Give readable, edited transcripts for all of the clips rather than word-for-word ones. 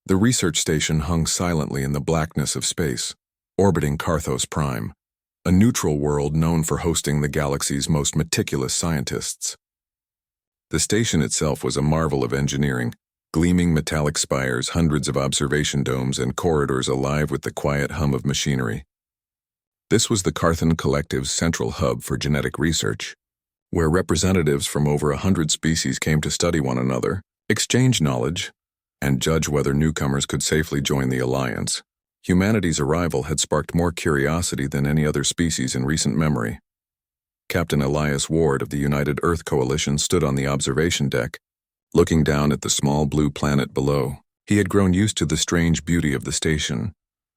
The research station hung silently in the blackness of space, orbiting Carthos Prime, a neutral world known for hosting the galaxy's most meticulous scientists. The station itself was a marvel of engineering, gleaming metallic spires, hundreds of observation domes, and corridors alive with the quiet hum of machinery. This was the Carthan Collective's central hub for genetic research, where representatives from over 100 species came to study one another, exchange knowledge, and judge whether newcomers could safely join the Alliance. Humanity's arrival had sparked more curiosity than any other species in recent memory. Captain Elias Ward of the United Earth Coalition stood on the observation deck, looking down at the small blue planet below. He had grown used to the strange beauty of the station,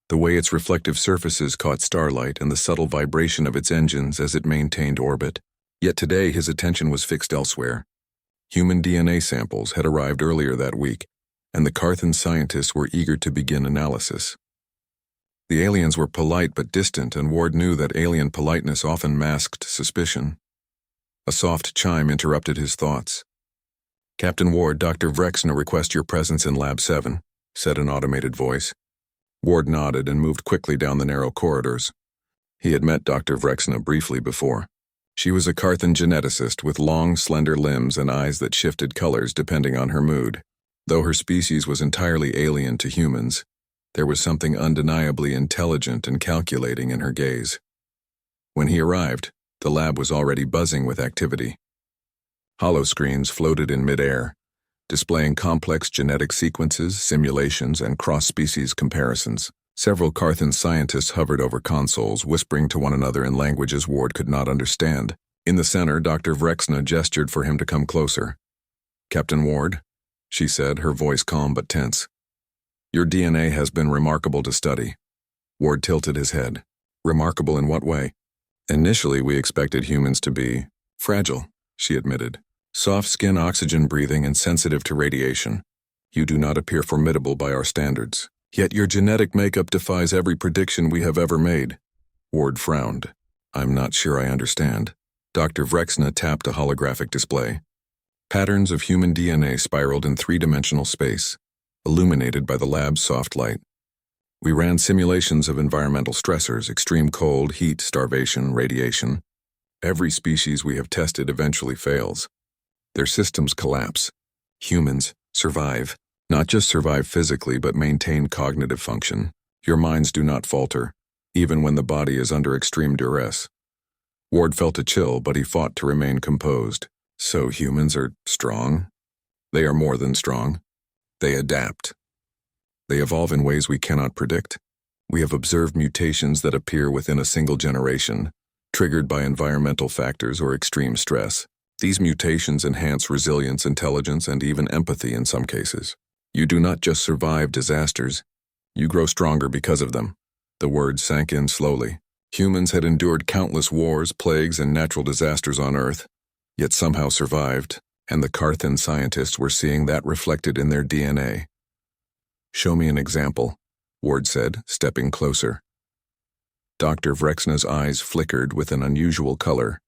the way its reflective surfaces caught starlight and the subtle vibration of its engines as it maintained orbit. Yet today his attention was fixed elsewhere. Human DNA samples had arrived earlier that week, and the Carthan scientists were eager to begin analysis. The aliens were polite but distant, and Ward knew that alien politeness often masked suspicion. A soft chime interrupted his thoughts. "Captain Ward, Dr. Vrexna requests your presence in Lab 7, said an automated voice. Ward nodded and moved quickly down the narrow corridors. He had met Dr. Vrexna briefly before. She was a Carthan geneticist with long, slender limbs and eyes that shifted colors depending on her mood. Though her species was entirely alien to humans, there was something undeniably intelligent and calculating in her gaze. When he arrived, the lab was already buzzing with activity. Holoscreens floated in midair, displaying complex genetic sequences, simulations, and cross-species comparisons. Several Carthan scientists hovered over consoles, whispering to one another in languages Ward could not understand. In the center, Dr. Vrexna gestured for him to come closer. "Captain Ward," she said, her voice calm but tense. "Your DNA has been remarkable to study." Ward tilted his head. "Remarkable in what way?" "Initially, we expected humans to be fragile," she admitted. "Soft skin, oxygen breathing, and sensitive to radiation. You do not appear formidable by our standards. Yet your genetic makeup defies every prediction we have ever made." Ward frowned. "I'm not sure I understand." Dr. Vrexna tapped a holographic display. Patterns of human DNA spiraled in three-dimensional space, illuminated by the lab's soft light. We ran simulations of environmental stressors, extreme cold, heat, starvation, radiation. Every species we have tested eventually fails. Their systems collapse. Humans survive. Not just survive physically, but maintain cognitive function. Your minds do not falter, even when the body is under extreme duress. Ward felt a chill, but he fought to remain composed. "So humans are strong?" "They are more than strong. They adapt. They evolve in ways we cannot predict. We have observed mutations that appear within a single generation, triggered by environmental factors or extreme stress. These mutations enhance resilience, intelligence, and even empathy in some cases. You do not just survive disasters, you grow stronger because of them." The words sank in slowly. Humans had endured countless wars, plagues, and natural disasters on Earth, yet somehow survived, and the Carthan scientists were seeing that reflected in their DNA. "Show me an example," Ward said, stepping closer. Dr. Vrexna's eyes flickered with an unusual color,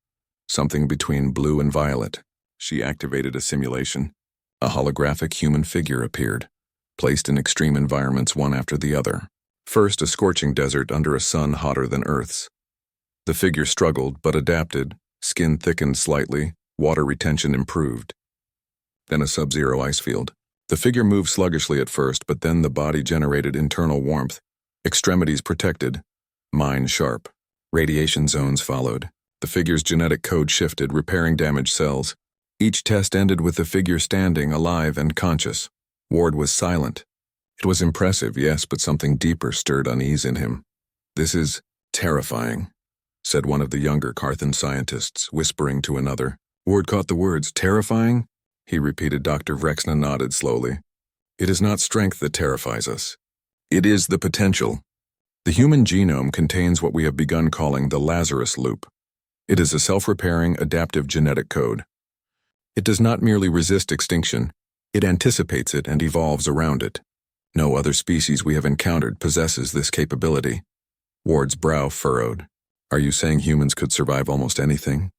something between blue and violet. She activated a simulation. A holographic human figure appeared, placed in extreme environments one after the other. First, a scorching desert under a sun hotter than Earth's. The figure struggled but adapted, skin thickened slightly, water retention improved. Then a sub-zero ice field. The figure moved sluggishly at first, but then the body generated internal warmth, extremities protected, mind sharp. Radiation zones followed. The figure's genetic code shifted, repairing damaged cells. Each test ended with the figure standing, alive and conscious. Ward was silent. It was impressive, yes, but something deeper stirred unease in him. "This is terrifying," said one of the younger Carthan scientists, whispering to another. Ward caught the words. "Terrifying?" he repeated. Dr. Vrexna nodded slowly. "It is not strength that terrifies us. It is the potential. The human genome contains what we have begun calling the Lazarus loop. It is a self-repairing, adaptive genetic code. It does not merely resist extinction, it anticipates it and evolves around it. No other species we have encountered possesses this capability." Ward's brow furrowed. "Are you saying humans could survive almost anything?"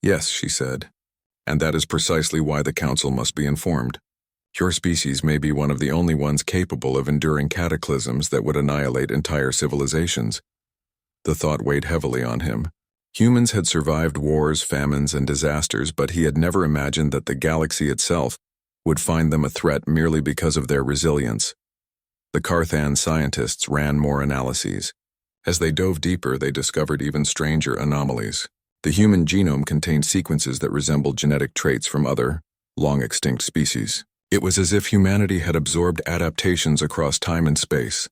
"Yes," she said. "And that is precisely why the Council must be informed. Your species may be one of the only ones capable of enduring cataclysms that would annihilate entire civilizations. The thought weighed heavily on him. Humans had survived wars, famines, and disasters, but he had never imagined that the galaxy itself would find them a threat merely because of their resilience. The Carthan scientists ran more analyses. As they dove deeper, they discovered even stranger anomalies. The human genome contained sequences that resembled genetic traits from other, long-extinct species. It was as if humanity had absorbed adaptations across time and space,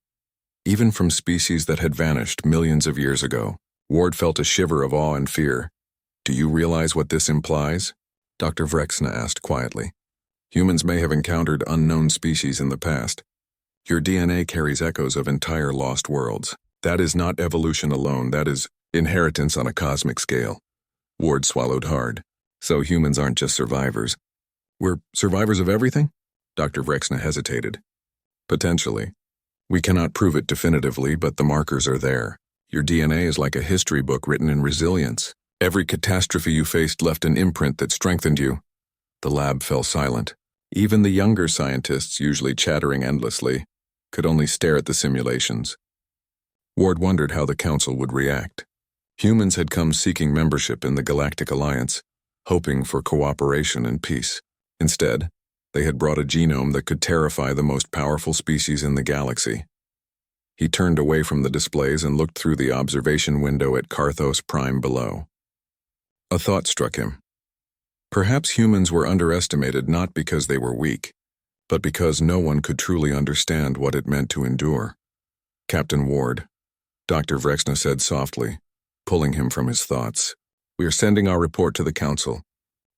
even from species that had vanished millions of years ago. Ward felt a shiver of awe and fear. "Do you realize what this implies?" Dr. Vrexna asked quietly. "Humans may have encountered unknown species in the past. Your DNA carries echoes of entire lost worlds. That is not evolution alone, that is inheritance on a cosmic scale." Ward swallowed hard. "So humans aren't just survivors. We're survivors of everything?" Dr. Vrexna hesitated. "Potentially. We cannot prove it definitively, but the markers are there. Your DNA is like a history book written in resilience. Every catastrophe you faced left an imprint that strengthened you." The lab fell silent. Even the younger scientists, usually chattering endlessly, could only stare at the simulations. Ward wondered how the Council would react. Humans had come seeking membership in the Galactic Alliance, hoping for cooperation and peace. Instead, they had brought a genome that could terrify the most powerful species in the galaxy. He turned away from the displays and looked through the observation window at Carthos Prime below. A thought struck him. Perhaps humans were underestimated not because they were weak, but because no one could truly understand what it meant to endure. "Captain Ward," Dr. Vrexna said softly, pulling him from his thoughts, "we are sending our report to the Council.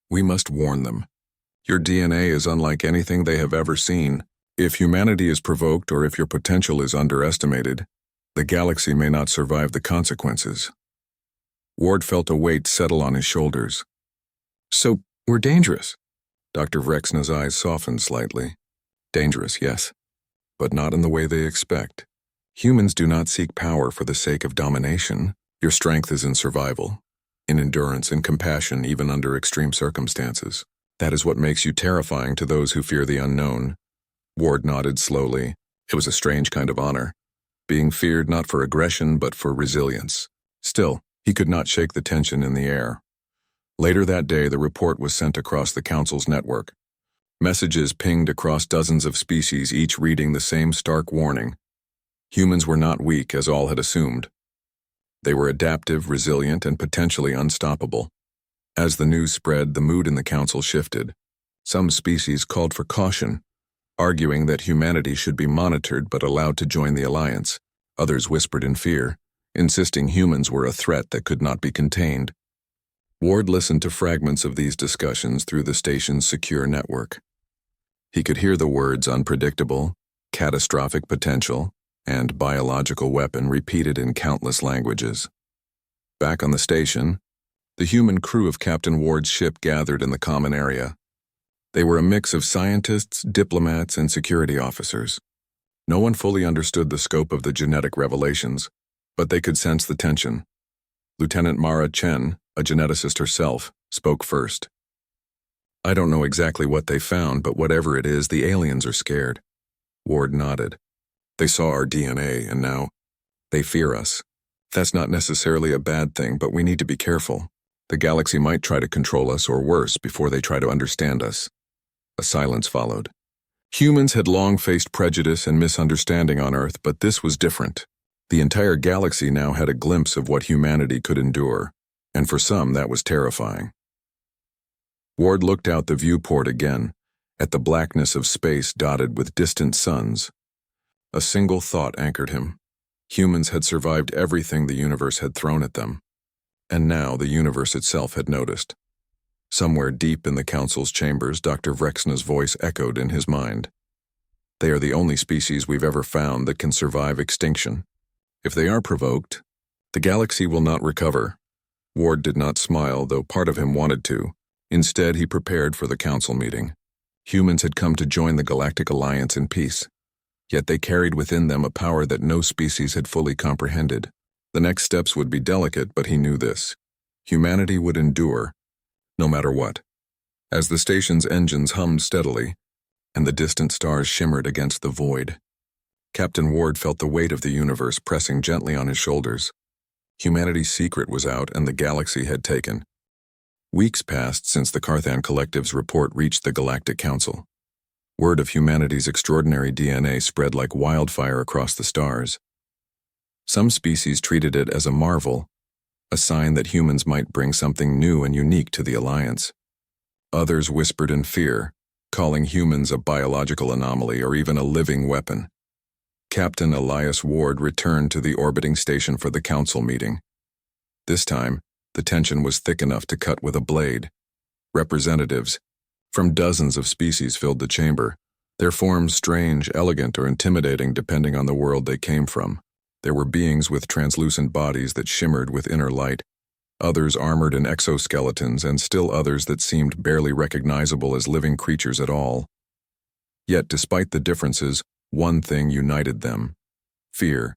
We must warn them. Your DNA is unlike anything they have ever seen. If humanity is provoked or if your potential is underestimated, the galaxy may not survive the consequences." Ward felt a weight settle on his shoulders. "So, we're dangerous?" Dr. Vrexna's eyes softened slightly. "Dangerous, yes, but not in the way they expect. Humans do not seek power for the sake of domination. Your strength is in survival, in endurance and compassion even under extreme circumstances. That is what makes you terrifying to those who fear the unknown." Ward nodded slowly. It was a strange kind of honor, being feared not for aggression but for resilience. Still, he could not shake the tension in the air. Later that day, the report was sent across the Council's network. Messages pinged across dozens of species, each reading the same stark warning. Humans were not weak, as all had assumed. They were adaptive, resilient, and potentially unstoppable. As the news spread, the mood in the Council shifted. Some species called for caution, arguing that humanity should be monitored but allowed to join the alliance. Others whispered in fear, insisting humans were a threat that could not be contained. Ward listened to fragments of these discussions through the station's secure network. He could hear the words unpredictable, catastrophic potential, and biological weapon repeated in countless languages. Back on the station, the human crew of Captain Ward's ship gathered in the common area. They were a mix of scientists, diplomats, and security officers. No one fully understood the scope of the genetic revelations, but they could sense the tension. Lieutenant Mara Chen, a geneticist herself, spoke first. "I don't know exactly what they found, but whatever it is, the aliens are scared." Ward nodded. "They saw our DNA, and now they fear us. That's not necessarily a bad thing, but we need to be careful. The galaxy might try to control us, or worse, before they try to understand us." A silence followed. Humans had long faced prejudice and misunderstanding on Earth, but this was different. The entire galaxy now had a glimpse of what humanity could endure, and for some that was terrifying. Ward looked out the viewport again, at the blackness of space dotted with distant suns. A single thought anchored him. Humans had survived everything the universe had thrown at them, and now the universe itself had noticed. Somewhere deep in the Council's chambers, Dr. Vrexna's voice echoed in his mind. "They are the only species we've ever found that can survive extinction. If they are provoked, the galaxy will not recover." Ward did not smile, though part of him wanted to. Instead, he prepared for the Council meeting. Humans had come to join the Galactic Alliance in peace, yet they carried within them a power that no species had fully comprehended. The next steps would be delicate, but he knew this. Humanity would endure, no matter what. As the station's engines hummed steadily, and the distant stars shimmered against the void. Captain Ward felt the weight of the universe pressing gently on his shoulders. Humanity's secret was out, and the galaxy had taken. Weeks passed since the Carthan Collective's report reached the Galactic Council. Word of humanity's extraordinary DNA spread like wildfire across the stars. Some species treated it as a marvel, a sign that humans might bring something new and unique to the Alliance. Others whispered in fear, calling humans a biological anomaly or even a living weapon. Captain Elias Ward returned to the orbiting station for the council meeting. This time, the tension was thick enough to cut with a blade. Representatives from dozens of species filled the chamber, their forms strange, elegant, or intimidating depending on the world they came from. There were beings with translucent bodies that shimmered with inner light, others armored in exoskeletons, and still others that seemed barely recognizable as living creatures at all. Yet, despite the differences, one thing united them: fear.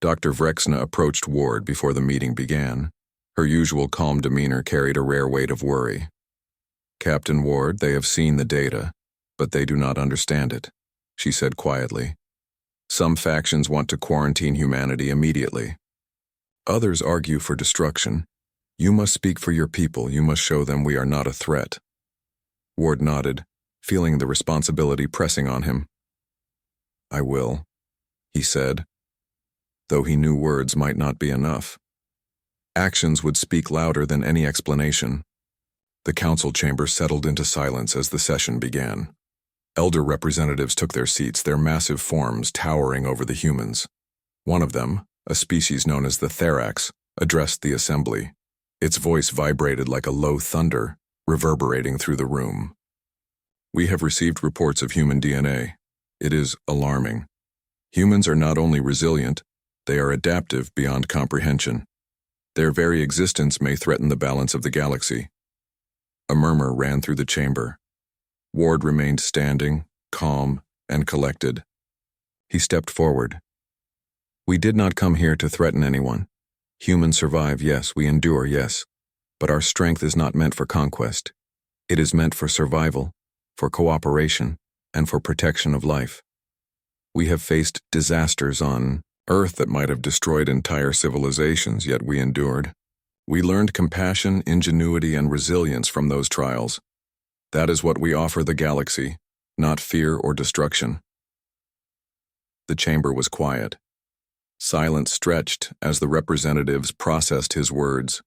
Dr. Vrexna approached Ward before the meeting began. Her usual calm demeanor carried a rare weight of worry. "Captain Ward, they have seen the data, but they do not understand it," she said quietly. "Some factions want to quarantine humanity immediately. Others argue for destruction. You must speak for your people. You must show them we are not a threat." Ward nodded, feeling the responsibility pressing on him. "I will," he said, though he knew words might not be enough. Actions would speak louder than any explanation. The council chamber settled into silence as the session began. Elder representatives took their seats, their massive forms towering over the humans. One of them, a species known as the Therax, addressed the assembly. Its voice vibrated like a low thunder, reverberating through the room. "We have received reports of human DNA. It is alarming. Humans are not only resilient, they are adaptive beyond comprehension. Their very existence may threaten the balance of the galaxy." A murmur ran through the chamber. Ward remained standing, calm, and collected. He stepped forward. "We did not come here to threaten anyone. Humans survive, yes, we endure, yes, but our strength is not meant for conquest. It is meant for survival, for cooperation, and for protection of life. We have faced disasters on Earth that might have destroyed entire civilizations, yet we endured. We learned compassion, ingenuity, and resilience from those trials. That is what we offer the galaxy, not fear or destruction." The chamber was quiet. Silence stretched as the representatives processed his words.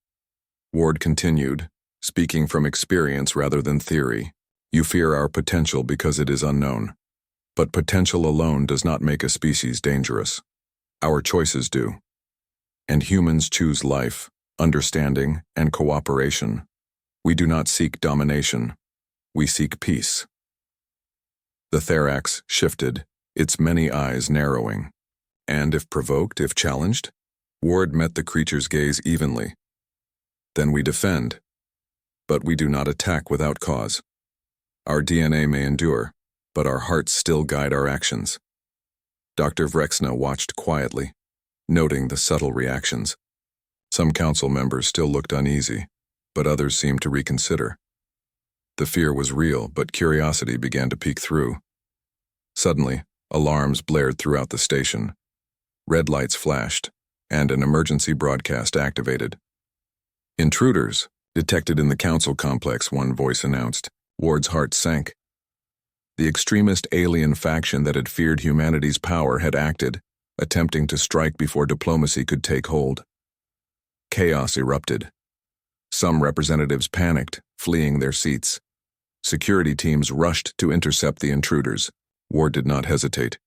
Ward continued, speaking from experience rather than theory. "You fear our potential because it is unknown. But potential alone does not make a species dangerous. Our choices do. And humans choose life, understanding, and cooperation. We do not seek domination. We seek peace." The Therax shifted, its many eyes narrowing. And if provoked, if challenged, Ward met the creature's gaze evenly. "Then we defend. But we do not attack without cause. Our DNA may endure, but our hearts still guide our actions." Dr. Vrexna watched quietly, noting the subtle reactions. Some council members still looked uneasy, but others seemed to reconsider. The fear was real, but curiosity began to peek through. Suddenly, alarms blared throughout the station. Red lights flashed, and an emergency broadcast activated. "Intruders detected in the council complex," one voice announced. Ward's heart sank. The extremist alien faction that had feared humanity's power had acted, attempting to strike before diplomacy could take hold. Chaos erupted. Some representatives panicked, fleeing their seats. Security teams rushed to intercept the intruders. Ward did not hesitate.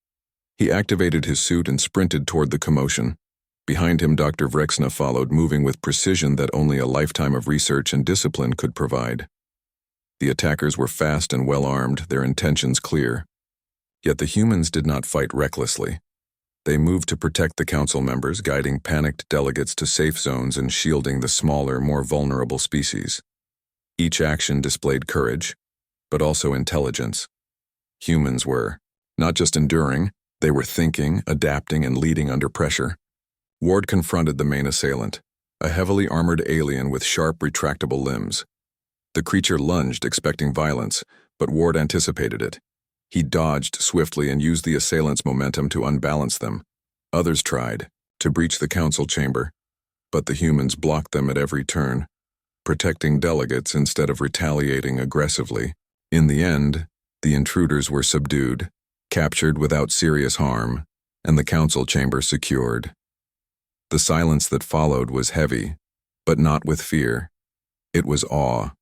He activated his suit and sprinted toward the commotion. Behind him, Dr. Vrexna followed, moving with precision that only a lifetime of research and discipline could provide. The attackers were fast and well-armed, their intentions clear. Yet the humans did not fight recklessly. They moved to protect the council members, guiding panicked delegates to safe zones and shielding the smaller, more vulnerable species. Each action displayed courage, but also intelligence. Humans were not just enduring, they were thinking, adapting, and leading under pressure. Ward confronted the main assailant, a heavily armored alien with sharp, retractable limbs. The creature lunged, expecting violence, but Ward anticipated it. He dodged swiftly and used the assailants' momentum to unbalance them. Others tried to breach the council chamber, but the humans blocked them at every turn, protecting delegates instead of retaliating aggressively. In the end, the intruders were subdued, captured without serious harm, and the council chamber secured. The silence that followed was heavy, but not with fear. It was awe.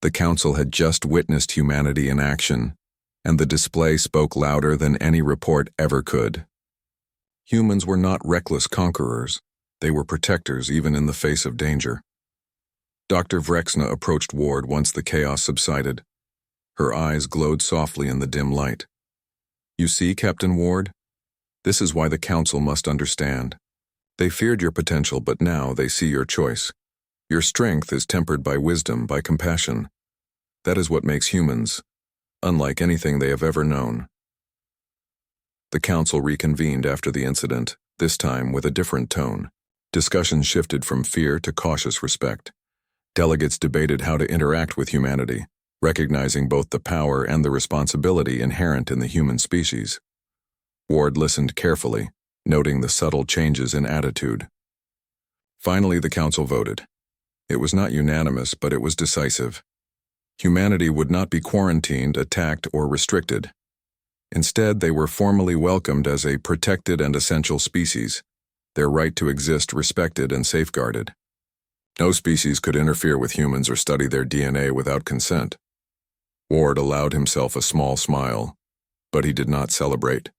The council had just witnessed humanity in action, and the display spoke louder than any report ever could. Humans were not reckless conquerors. They were protectors even in the face of danger. Dr. Vrexna approached Ward once the chaos subsided. Her eyes glowed softly in the dim light. "You see, Captain Ward? This is why the council must understand. They feared your potential, but now they see your choice. Your strength is tempered by wisdom, by compassion. That is what makes humans unlike anything they have ever known." The council reconvened after the incident, this time with a different tone. Discussion shifted from fear to cautious respect. Delegates debated how to interact with humanity, recognizing both the power and the responsibility inherent in the human species. Ward listened carefully, noting the subtle changes in attitude. Finally, the council voted. It was not unanimous, but it was decisive. Humanity would not be quarantined, attacked, or restricted. Instead, they were formally welcomed as a protected and essential species, their right to exist respected and safeguarded. No species could interfere with humans or study their DNA without consent. Ward allowed himself a small smile, but he did not celebrate.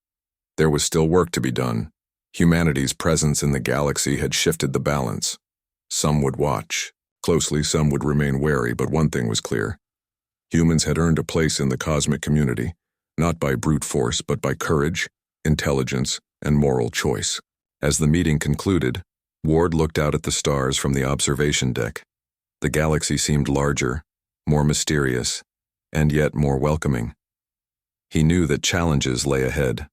There was still work to be done. Humanity's presence in the galaxy had shifted the balance. Some would watch closely, some would remain wary, but one thing was clear. Humans had earned a place in the cosmic community, not by brute force, but by courage, intelligence, and moral choice. As the meeting concluded, Ward looked out at the stars from the observation deck. The galaxy seemed larger, more mysterious, and yet more welcoming. He knew that challenges lay ahead.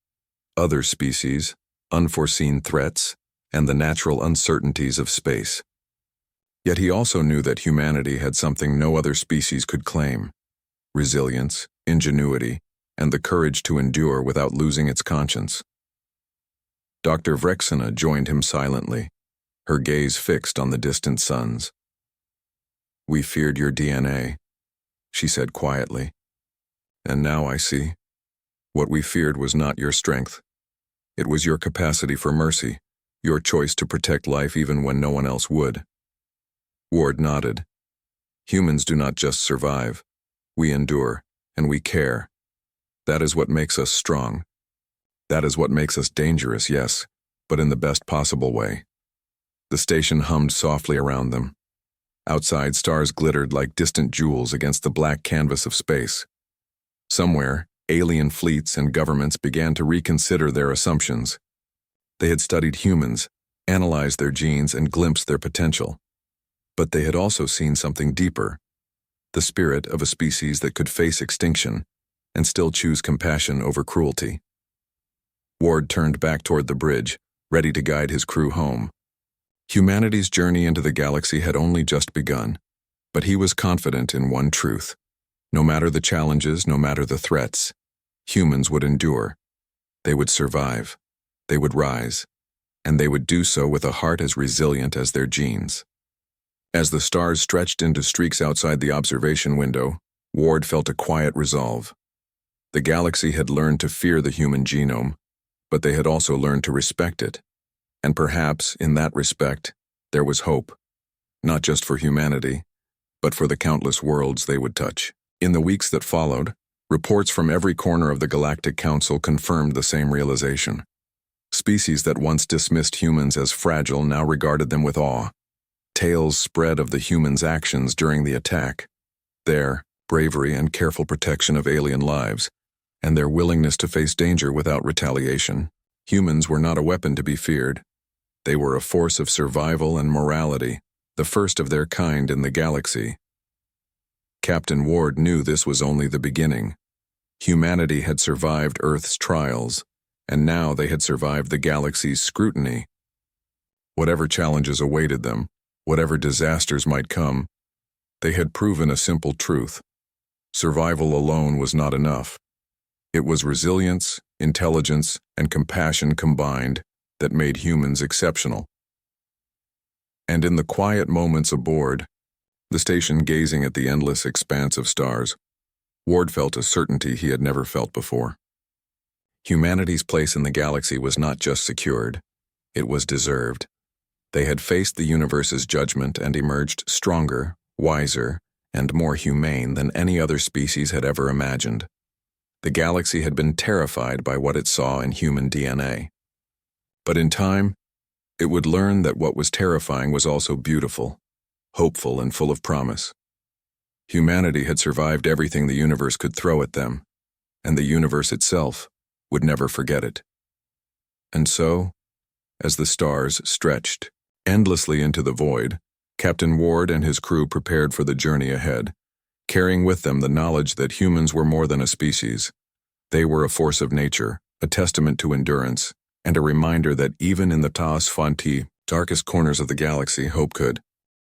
Other species, unforeseen threats, and the natural uncertainties of space. Yet he also knew that humanity had something no other species could claim: resilience, ingenuity, and the courage to endure without losing its conscience. Dr. Vrexna joined him silently, her gaze fixed on the distant suns. "We feared your DNA," she said quietly. "And now I see. What we feared was not your strength. It was your capacity for mercy, your choice to protect life even when no one else would." Ward nodded. "Humans do not just survive. We endure, and we care. That is what makes us strong. That is what makes us dangerous, yes, but in the best possible way." The station hummed softly around them. Outside, stars glittered like distant jewels against the black canvas of space. Somewhere, alien fleets and governments began to reconsider their assumptions. They had studied humans, analyzed their genes, and glimpsed their potential. But they had also seen something deeper: the spirit of a species that could face extinction and still choose compassion over cruelty. Ward turned back toward the bridge, ready to guide his crew home. Humanity's journey into the galaxy had only just begun, but he was confident in one truth. No matter the challenges, no matter the threats, humans would endure. They would survive. They would rise. And they would do so with a heart as resilient as their genes. As the stars stretched into streaks outside the observation window, Ward felt a quiet resolve. The galaxy had learned to fear the human genome, but they had also learned to respect it. And perhaps, in that respect, there was hope. Not just for humanity, but for the countless worlds they would touch. In the weeks that followed, reports from every corner of the Galactic Council confirmed the same realization. Species that once dismissed humans as fragile now regarded them with awe. Tales spread of the humans' actions during the attack, their bravery and careful protection of alien lives, and their willingness to face danger without retaliation. Humans were not a weapon to be feared. They were a force of survival and morality, the first of their kind in the galaxy. Captain Ward knew this was only the beginning. Humanity had survived Earth's trials, and now they had survived the galaxy's scrutiny. Whatever challenges awaited them, whatever disasters might come, they had proven a simple truth: survival alone was not enough. It was resilience, intelligence, and compassion combined that made humans exceptional. And in the quiet moments aboard, the station gazing at the endless expanse of stars, Ward felt a certainty he had never felt before. Humanity's place in the galaxy was not just secured, it was deserved. They had faced the universe's judgment and emerged stronger, wiser, and more humane than any other species had ever imagined. The galaxy had been terrified by what it saw in human DNA. But in time, it would learn that what was terrifying was also beautiful, hopeful, and full of promise. Humanity had survived everything the universe could throw at them, and the universe itself would never forget it. And so, as the stars stretched endlessly into the void, Captain Ward and his crew prepared for the journey ahead, carrying with them the knowledge that humans were more than a species. They were a force of nature, a testament to endurance, and a reminder that even in the Taos Fonti, darkest corners of the galaxy, hope could